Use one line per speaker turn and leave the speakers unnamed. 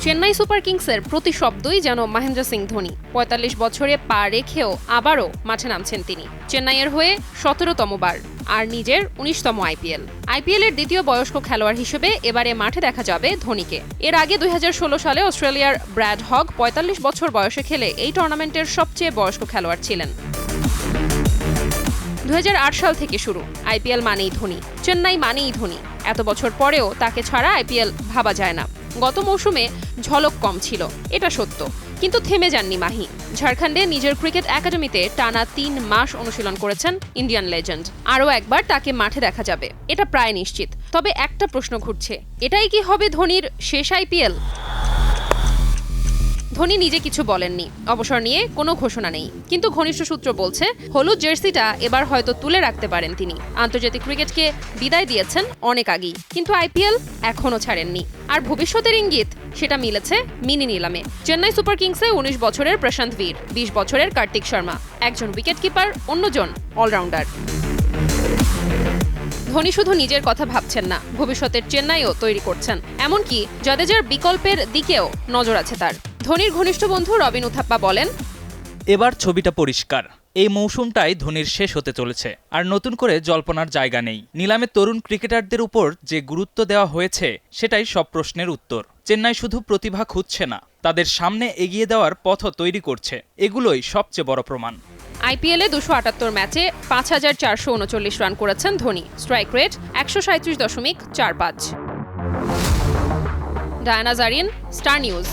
Chennai super কিংসের প্রতি শব্দই যেন মহেন্দ্র সিং ধোনি। ৪৫ বছরে পা রেখেও আবারও মাঠে নামছেন তিনি। চেন্নাইয়ের হয়ে ১৭তম বার, আর নিজের ১৯তম আইপিএল এর দ্বিতীয় বয়স্ক খেলোয়াড় হিসেবে এবারে মাঠে দেখা যাবে ধোনিকে। এর আগে ২০১৬ সালে অস্ট্রেলিয়ার ব্র্যাড হগ ৪৫ বছর বয়সে খেলে এই টুর্নামেন্টের সবচেয়ে বয়স্ক খেলোয়াড় ছিলেন। ২০০৮ সাল থেকে শুরু। আইপিএল মানেই ধোনি, চেন্নাই মানেই ধোনি। এত বছর পরেও তাকে ছাড়া আইপিএল ভাবা যায় না। গত মৌসুমে ঝলক কম ছিল, এটা সত্য, কিন্তু থেমে যাননি মাহি। ঝাড়খণ্ডে নিজের ক্রিকেট একাডেমিতে টানা ৩ মাস অনুশীলন করেছেন ইন্ডিয়ান লেজেন্ড। আরও একবার তাকে মাঠে দেখা যাবে, এটা প্রায় নিশ্চিত। তবে একটা প্রশ্ন ঘুরছে, এটাই কি হবে ধোনির শেষ আইপিএল? ধোনি নিজে কিছু বলেননি, অবসর নিয়ে কোনো ঘোষণা নেই, কিন্তু ঘনিষ্ঠ সূত্র বলছে হলুদ জার্সিটা এবার হয়তো তুলে রাখতে পারেন তিনি। আন্তর্জাতিক ক্রিকেটকে বিদায় দিয়েছেন অনেক আগেই, কিন্তু আইপিএল এখনও ছাড়েননি। আর ভবিষ্যতের ইঙ্গিত সেটা মিলেছে মিনি নিলামে। চেন্নাই সুপার কিংসে ১৯ বছরের প্রশান্ত বীর, ২০ বছরের কার্তিক শর্মা, একজন উইকেট কিপার, অন্যজন অলরাউন্ডার। ধোনি শুধু নিজের কথা ভাবছেন না, ভবিষ্যতের চেন্নাইও তৈরি করছেন। এমনকি জাদেজার বিকল্পের দিকেও নজর আছে তার। ধোনির ঘনিষ্ঠ বন্ধু রবিন উথাপ্পা বলেন,
এবার ছবিটা পরিষ্কার, এই মৌসুমটাই ধোনির শেষ হতে চলেছে, আর নতুন করে জল্পনার জায়গা নেই। নিলামে তরুণ ক্রিকেটারদের উপর যে গুরুত্ব দেওয়া হয়েছে সেটাই সব প্রশ্নের উত্তর। চেন্নাই শুধু প্রতিভা খুঁজছে না, তাদের সামনে এগিয়ে দেওয়ার পথও তৈরি করছে। এগুলোই সবচেয়ে বড় প্রমাণ।
আইপিএলে ২৭৮ ম্যাচে ৫,৪৩৯ রান করেছেন ধোনি। স্ট্রাইক রেট ১৩৭.৪৫। Diana Zarin, Star news.